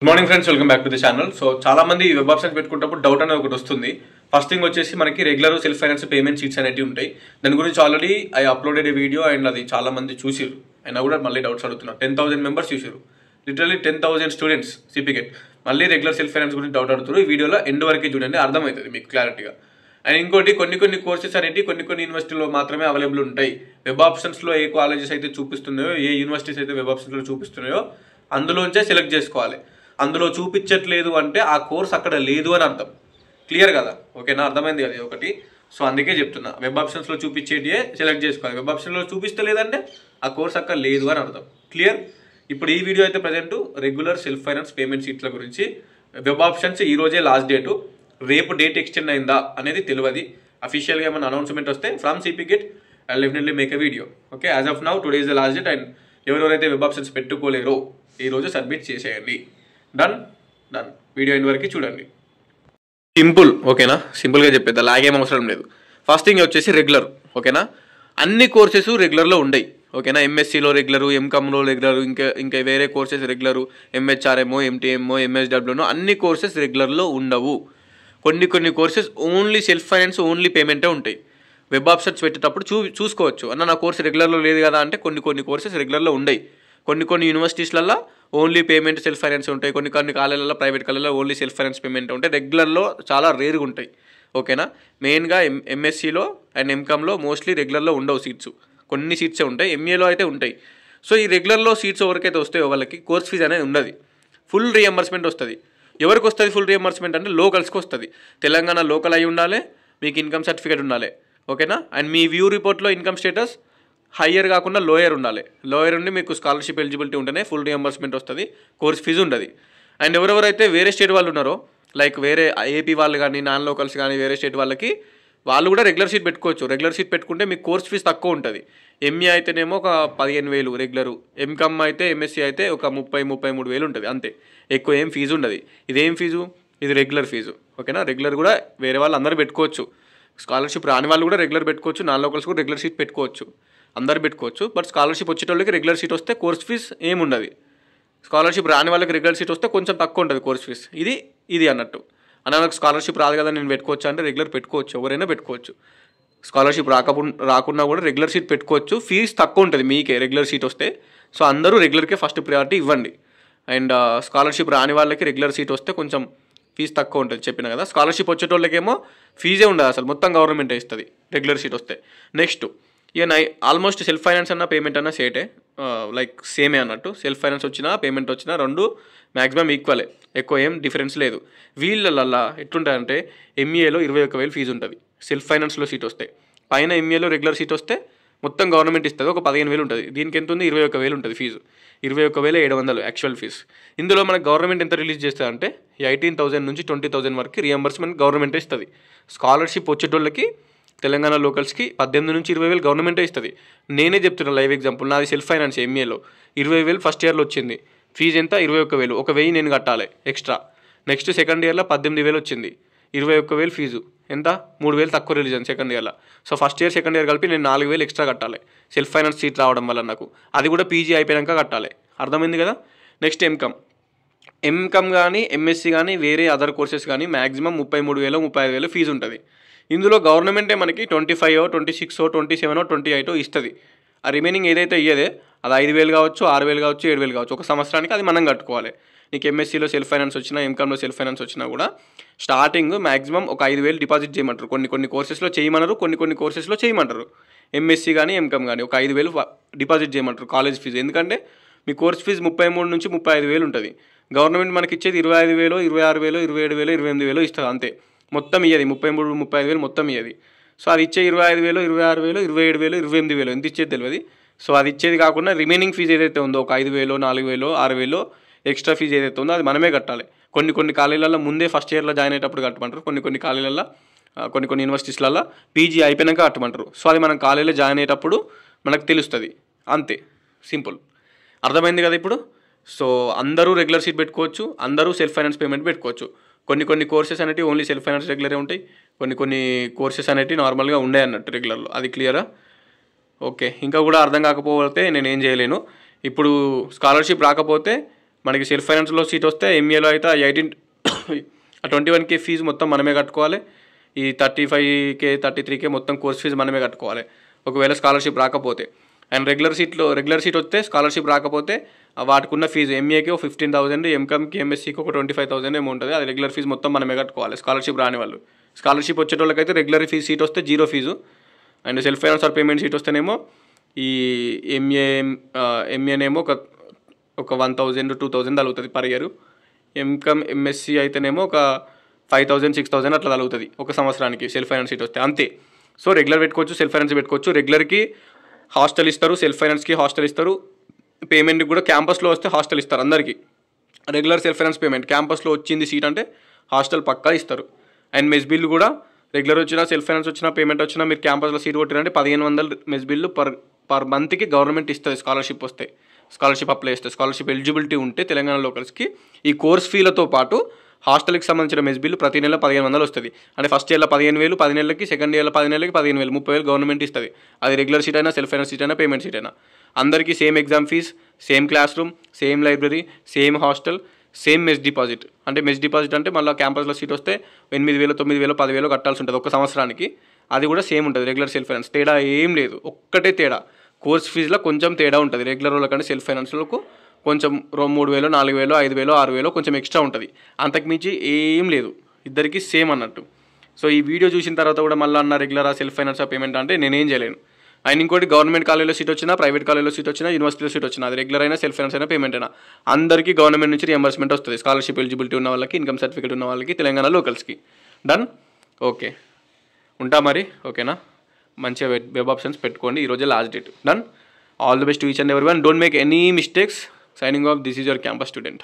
Good morning friends, welcome back to the channel. So చాలా మంది web option పెట్టుకుంటప్పుడు doubt అనేది ఒకటి వస్తుంది. ఫస్ట్ థింగ్ వచ్చేసి మనకి regular self finance payment sheets అనేవి ఉంటాయి. దాని గురించి already I uploaded A video and అది చాలా మంది చూసిరు. అయినా కూడా మళ్ళీ డౌట్స్ అడుగుతున్నారు. 10,000 మెంబర్స్ చూసారు, లిటరలీ 10,000 స్టూడెంట్స్ సిపిగెట్ మళ్ళీ రెగ్యులర్ సెల్ఫ్ ఫైనాన్స్ గురించి డౌట్ అడుగుతారు. ఈ వీడియోలో ఎండ్ వరకు చూడండి, అర్థమవుతుంది మీకు క్లారిటీగా. అండ్ ఇంకోటి, కొన్ని కోర్సెస్ అనేవి కొన్ని యూనివర్సిటీలో మాత్రమే అవైలబుల్ ఉంటాయి. వెబ్ ఆప్షన్స్లో ఏ కాలేజెస్ అయితే చూపిస్తున్నాయో, ఏ యూనివర్సిటీస్ అయితే వెబ్ ఆప్షన్స్లో చూపిస్తున్నాయో అందులోంచే సెలెక్ట్ చేసుకోవాలి. అందులో చూపించట్లేదు అంటే ఆ కోర్స్ అక్కడ లేదు అని అర్థం. క్లియర్ కదా? ఓకేనా? అర్థమైంది కదా ఒకటి. సో అందుకే చెప్తున్నా, వెబ్ ఆప్షన్స్లో చూపించేటియే సెలెక్ట్ చేసుకోవాలి. వెబ్ ఆప్షన్లో చూపిస్తలేదంటే ఆ కోర్స్ అక్కడ లేదు అని అర్థం. క్లియర్? ఇప్పుడు ఈ వీడియో అయితే present regular self finance payment షీట్ల గురించి. వెబ్ ఆప్షన్స్ ఈ రోజే లాస్ట్ డేటు. రేపు డేట్ ఎక్స్టెండ్ అయిందా అనేది తెలియదు. అఫీషియల్గా ఏమైనా అనౌన్స్మెంట్ వస్తే from CPGET I definitely make a video. Okay, as of now today is the last date. And ఎవరెవరైతే వెబ్ ఆప్షన్స్ పెట్టుకోలేరో ఈరోజు సబ్మిట్ చేసేయండి. డన్. వీడియో ఎండ్ వరకు చూడండి. సింపుల్, ఓకేనా? సింపుల్గా చెప్పేద్దా, లాగేం అవసరం లేదు. ఫస్ట్ థింగ్ వచ్చేసి రెగ్యులర్. ఓకేనా? అన్ని కోర్సెస్ రెగ్యులర్లో ఉండయి. ఓకేనా? ఎంఎస్సీలో రెగ్యులరు, ఎంకామ్లో రెగ్యులరు, ఇంకా వేరే కోర్సెస్ రెగ్యులరు, ఎంహెచ్ఆర్ఎంఓ, ఎంటీఎంఓ, ఎంఎస్డబ్ల్యూనో అన్ని కోర్సెస్ రెగ్యులర్లో ఉండవు. కొన్ని courses only self finance, only పేమెంటే ఉంటాయి. వెబ్ ఆప్షన్స్ పెట్టేటప్పుడు చూసుకోవచ్చు. అన్న నా కోర్స్ రెగ్యులర్లో లేదు కదా అంటే కొన్ని కోర్సెస్ రెగ్యులర్లో ఉండయి. కొన్ని యూనివర్సిటీస్లలో ఓన్లీ పేమెంట్ సెల్ఫ్ ఫైనాన్స్ ఉంటాయి. కొన్ని కాలేజీలలో, ప్రైవేట్ కాలేజీలో ఓన్లీ సెల్ఫ్ ఫైనాన్స్ పేమెంట్ ఉంటాయి. రెగ్యులర్లో చాలా రేర్గా ఉంటాయి. ఓకేనా? మెయిన్గా ఎంఎస్సీలో అండ్ ఎంకామ్లో మోస్ట్లీ రెగ్యులర్లో ఉండవు సీట్స్. కొన్ని సీట్సే ఉంటాయి. ఎంఏలో అయితే ఉంటాయి. సో ఈ రెగ్యులర్లో సీట్స్ ఎవరికైతే వస్తాయో వాళ్ళకి కోర్స్ ఫీజు అనేది ఉండదు. ఫుల్ రీఎంబర్స్మెంట్ వస్తుంది. ఎవరికి వస్తుంది ఫుల్ రీఎంబర్స్మెంట్ అంటే లోకల్స్కి వస్తుంది. తెలంగాణ లోకల్ అయి ఉండాలి, మీకు ఇన్కమ్ సర్టిఫికేట్ ఉండాలి. ఓకేనా? అండ్ మీ వ్యూ రిపోర్ట్లో ఇన్కమ్ స్టేటస్ హయ్యర్ కాకుండా లోయర్ ఉండాలి. లోయర్ ఉండి మీకు స్కాలర్షిప్ ఎలిజిబిలిటీ ఉంటేనే ఫుల్ రీఎంబర్స్మెంట్ వస్తుంది, కోర్స్ ఫీజు ఉండదు. అండ్ ఎవరెవరైతే వేరే స్టేట్ వాళ్ళు ఉన్నారో, లైక్ వేరే ఏపీ వాళ్ళు కానీ, నాన్ లోకల్స్ కానీ, వేరే స్టేట్ వాళ్ళకి వాళ్ళు కూడా రెగ్యులర్ సీట్ పెట్టుకోవచ్చు. రెగ్యులర్ సీట్ పెట్టుకుంటే మీకు కోర్స్ ఫీజు తక్కువ ఉంటుంది. ఎంఏ అయితేనేమో ఒక 15,000 రెగ్యులరు, ఎంకామ్ అయితే ఎంఎస్సీ అయితే ఒక 33,000 ఉంటుంది అంతే. ఎక్కువ ఏం ఫీజు ఉండదు. ఇదేం ఫీజు? ఇది రెగ్యులర్ ఫీజు. ఓకేనా? రెగ్యులర్ కూడా వేరే వాళ్ళు అందరూ పెట్టుకోవచ్చు. స్కాలర్షిప్ రాని వాళ్ళు కూడా రెగ్యులర్ పెట్టుకోవచ్చు, నాన్ లోకల్స్ కూడా రెగ్యులర్ సీట్ పెట్టుకోవచ్చు, అందరు పెట్టుకోవచ్చు. బట్ స్కాలర్షిప్ వచ్చేటోళ్ళకి రెగ్యులర్ సీట్ వస్తే కోర్స్ ఫీజ్ ఏముండదు. స్కాలర్షిప్ రాని వాళ్ళకి రెగ్యులర్ సీట్ వస్తే కొంచెం తక్కువ ఉంటుంది కోర్స్ ఫీజ్. ఇది అన్నట్టు. నాకు స్కాలర్షిప్ రాదు కదా నేను పెట్టుకోవచ్చు అంటే రెగ్యులర్ పెట్టుకోవచ్చు, ఎవరైనా పెట్టుకోవచ్చు. స్కాలర్షిప్ రాకున్నా కూడా రెగ్యులర్ సీట్ పెట్టుకోవచ్చు. ఫీజు తక్కువ ఉంటుంది మీకే రెగ్యులర్ సీట్ వస్తే. సో అందరూ రెగ్యులర్కే ఫస్ట్ ప్రియారిటీ ఇవ్వండి. అండ్ స్కాలర్షిప్ రాని వాళ్ళకి రెగ్యులర్ సీట్ వస్తే కొంచెం ఫీజు తక్కువ ఉంటుంది, చెప్పిన కదా. స్కాలర్షిప్ వచ్చేటోళ్ళకేమో ఫీజే ఉండదు, అసలు మొత్తం గవర్నమెంటే ఇస్తుంది రెగ్యులర్ సీట్ వస్తే. నెక్స్ట్ ఇక ఆల్మోస్ట్ సెల్ఫ్ ఫైనాన్స్ అన్న పేమెంట్ అన్న సేటే, లైక్ సేమే అన్నట్టు. సెల్ఫ్ ఫైనాన్స్ వచ్చినా పేమెంట్ వచ్చినా రెండు మ్యాక్సిమం ఈక్వలే, ఎక్కువ ఏం డిఫరెన్స్ లేదు. వీళ్ళల్లో ఎట్లుంటాయంటే ఎంఏలో 21,000 ఫీజు ఉంటుంది. సెల్ఫ్ ఫైనాన్స్లో సీట్ వస్తే పైన ఎంఏలో రెగ్యులర్ సీట్ వస్తే మొత్తం గవర్నమెంట్ ఇస్తుంది, ఒక 15,000 ఉంటుంది. దీనికి ఎంత ఉంది? 21,000 ఉంటుంది ఫీజు. 21,700 actual fee. ఇందులో మనకు గవర్నమెంట్ ఎంత రిలీజ్ చేస్తుంది అంటే 18,000 నుంచి 20,000 వరకు రియంబర్స్మెంట్ గవర్నమెంటే ఇస్తుంది. స్కాలర్షిప్ వచ్చేటోళ్ళకి తెలంగాణ లోకల్స్కి 18,000 నుంచి 20,000 గవర్నమెంటే ఇస్తుంది. నేనే చెప్తున్నా లైవ్ ఎగ్జాంపుల్. నాది సెల్ఫ్ ఫైనాన్స్ ఎంఏలో 20,000 ఫస్ట్ ఇయర్లో వచ్చింది. ఫీజు ఎంత? 21,000. 1,000 నేను కట్టాలి ఎక్స్ట్రా. నెక్స్ట్ సెకండ్ ఇయర్లో 18,000 వచ్చింది. 21,000 ఫీజు ఎంత? 3,000 తక్కువ రిలీజన్ సెకండ్ ఇయర్లో. So first year second year కలిపి నేను 4,000 ఎక్స్ట్రా కట్టాలి సెల్ఫ్ ఫైనాన్స్ సీట్ రావడం వల్ల నాకు. అది కూడా పీజీ అయిపోయాక కట్టాలి. అర్థమైంది కదా? నెక్స్ట్ ఎంకామ్ కానీ, ఎంఎస్సీ కానీ, వేరే అదర్ కోర్సెస్ కానీ మ్యాక్సిమం 33,000, 35,000 ఫీజు ఉంటుంది. ఇందులో గవర్నమెంటే మనకి 25, 26, 27, 28 ఇస్తుంది. ఆ రిమైనింగ్ ఏదైతే ఇయ్యదే అది 5,000 కావచ్చు, 6,000 కావచ్చు, 7,000 కావచ్చు ఒక సంవత్సరానికి. అది మనం కట్టుకోవాలి. నీకు ఎంఎస్సీలో సెల్ఫ్ ఫైనాన్స్ వచ్చినా, ఎంకామ్లో సెల్ఫ్ ఫైనాన్స్ వచ్చినా కూడా స్టార్టింగ్ మ్యాక్సిమం ఒక 5,000 డిపాజిట్ చేయమంటారు. కొన్ని కోర్సెస్లో చేయమన్నారు, కొన్ని కోర్సెస్లో చేయమంటారు. ఎంఎస్సీ కానీ, ఎంకామ్ కానీ ఒక 5,000 డిపాజిట్ చేయమంటారు కాలేజ్ ఫీజు. ఎందుకంటే మీ కోర్స్ ఫీజు 33 నుంచి 35,000 ఉంటుంది. గవర్నమెంట్ మనకి ఇచ్చేది 25,000, 26,000, 27,000, 28,000 ఇస్తుంది అంతే. మొత్తం ఇయ్యది 33, 35,000 మొత్తం ఇయ్యది. సో అది ఇచ్చే 25,000, 26,000, 27,000, 28,000 ఎంత ఇచ్చేది తెలియదు. సో అది ఇచ్చేది కాకుండా రిమైనింగ్ ఫీజు ఏదైతే ఉందో ఒక 5,000, 4,000, 6,000 ఎక్స్ట్రా ఫీజు ఏదైతే ఉందో అది మనమే కట్టాలి. కొన్ని కాలేజీలలో ముందే ఫస్ట్ ఇయర్లో జాయిన్ అయ్యేటప్పుడు కట్టమంటారు. కొన్ని కాలేజీలలో, కొన్ని యూనివర్సిటీస్లలో పీజీ అయిపోయాక కట్టమంటారు. సో అది మనం కాలేజీలో జాయిన్ అయ్యేటప్పుడు మనకు తెలుస్తుంది అంతే. సింపుల్. అర్థమైంది కదా ఇప్పుడు? సో అందరూ రెగ్యులర్ సీట్ పెట్టుకోవచ్చు, అందరూ సెల్ఫ్ ఫైనాన్స్ పేమెంట్ పెట్టుకోవచ్చు. కొన్ని కోర్సెస్ అనేవి ఓన్లీ సెల్ఫ్ ఫైనాన్స్ రెగ్యులరే ఉంటాయి, కొన్ని కోర్సెస్ అనేవి నార్మల్గా ఉండే అన్నట్టు రెగ్యులర్లో. అది క్లియరా? ఓకే. ఇంకా కూడా అర్థం కాకపోతే నేను ఏం చేయలేను. ఇప్పుడు స్కాలర్షిప్ రాకపోతే మనకి సెల్ఫ్ ఫైనాన్స్లో సీట్ వస్తే ఎంఏలో అయితే ఆ 21K ఫీజు మొత్తం మనమే కట్టుకోవాలి. ఈ 35K 33K మొత్తం కోర్స్ ఫీజు మనమే కట్టుకోవాలి ఒకవేళ స్కాలర్షిప్ రాకపోతే. అండ్ రెగ్యులర్ సీట్ వస్తే స్కాలర్షిప్ రాకపోతే వాటికి ఉన్న ఫీజు ఎంఏకి 15,000, ఎంకామ్కి ఎంఎస్సీకి ఒక 25,000 ఏమో ఉంటుంది. అది రెగ్యులర్ ఫీజు మొత్తం మనమే కట్టుకోవాలి స్కాలర్షిప్ రాని వాళ్ళు. స్కాలర్షిప్ వచ్చేటోళ్ళకైతే రెగ్యులర్ ఫీజు సీట్ వస్తే 0 fee. And self finance or payment seat వస్తేనేమో ఈ ఎంఏనేమో ఒక 1,000 to 2,000 తగ్గుతుంది పర్ ఇయర్. ఎంకామ్ ఎంఎస్సీ అయితేనేమో ఒక 5,000 6,000 అట్లా తగ్గుతుంది ఒక సంవత్సరానికి సెల్ఫ్ ఫైనాన్స్ సీట్ వస్తే, అంతే. సో రెగ్యులర్ పెట్టుకోవచ్చు, సెల్ఫ్ ఫైనాన్స్ పెట్టుకోవచ్చు. రెగ్యులర్కి హాస్టల్ ఇస్తారు, సెల్ఫ్ ఫైనాన్స్కి హాస్టల్ ఇస్తారు. పేమెంట్కి కూడా క్యాంపస్లో వస్తే హాస్టల్ ఇస్తారు అందరికీ. రెగ్యులర్ సెల్ఫ్ ఫైనాన్స్ పేమెంట్ క్యాంపస్లో వచ్చింది సీట్ అంటే హాస్టల్ పక్కా ఇస్తారు. అండ్ మెస్ బిల్లు కూడా రెగ్యులర్ వచ్చినా సెల్ఫ్ ఫైనాన్స్ వచ్చినా పేమెంట్ వచ్చినా మీరు క్యాంపస్లో సీట్ కొట్టిరంటే 1,500 మెస్ బిల్లు పర్ మంత్కి గవర్నమెంట్ ఇస్తుంది. స్కాలర్షిప్ వస్తే, స్కాలర్షిప్ అప్లై చేస్తే, స్కాలర్షిప్ ఎలిజిబిలిటీ ఉంటే తెలంగాణ లోకల్స్కి ఈ కోర్స్ ఫీలతో పాటు హాస్టల్కి సంబంధించిన మెస్ బిల్లు ప్రతి నెల 1,500 వస్తుంది. అంటే ఫస్ట్ ఇయర్లో 15,000, 10 నెలలకి, సెకండ్ ఇయర్లో 10 నెలలకి 15,000, 30,000 గవర్నమెంట్ ఇస్తుంది. అది రెగ్యులర్ సీట్ అయినా, సెల్ఫ్ ఫైనాన్స్ సీట్ అయినా, పేమెంట్ సీట్ అయినా అందరికీ same exam fee, same classroom, same library, same hostel, same mess deposit. అంటే మెస్ డిపాజిట్ అంటే మళ్ళీ క్యాంపస్లో సీట్ వస్తే 8,000, 9,000, 10,000 కట్టాల్సి ఉంటుంది ఒక సంవత్సరానికి. అది కూడా సేమ్ ఉంటుంది రెగ్యులర్ సెల్ఫ్ ఫైనాన్స్. తేడా ఏం లేదు, ఒక్కటే తేడా కోర్స్ ఫీజులో కొంచెం తేడా ఉంటుంది. రెగ్యులర్ వాళ్ళకంటే సెల్ఫ్ ఫైనాన్స్లకు కొంచెం 3,000, 4,000, 5,000, 6,000 కొంచెం ఎక్స్ట్రా ఉంటుంది. అంతకుమించి ఏం లేదు, ఇద్దరికి సేమ్ అన్నట్టు. సో ఈ వీడియో చూసిన తర్వాత కూడా మళ్ళీ అన్న రెగ్యులరా సెల్ఫ్ ఫైనాన్స్ పేమెంట్ అంటే నేనేం చేయలేను. అండ్ ఇంకోటి గవర్నమెంట్ కాలేజ్లో సీట్ వచ్చినా, ప్రైవేట్ కాలేజ్లో సీట్ వచ్చినా, యూనివర్సిటీలో సీట్ వచ్చినా, అది రెగ్యులర్ అయినా సెల్ఫ్ ఫైనాన్స్ అయినా పేమెంట్ అయినా అందరికీ గవర్నమెంట్ నుంచి రియంబర్స్మెంట్ వస్తుంది. స్కాలర్షిప్ ఎలిజిబిలిటీ ఉన్న వాళ్ళకి, ఇన్కమ్ సర్టిఫికేట్ ఉన్న వాళ్ళకి, తెలంగాణ లోకల్స్కి. డన్, ఓకే ఉంటా మరి, ఓకేనా. మంచిగా వెబ్ ఆప్షన్స్ పెట్టుకోండి, ఈరోజే last date. Done, all the best to each and everyone. Don't make any mistakes. Signing off, this is your campus student.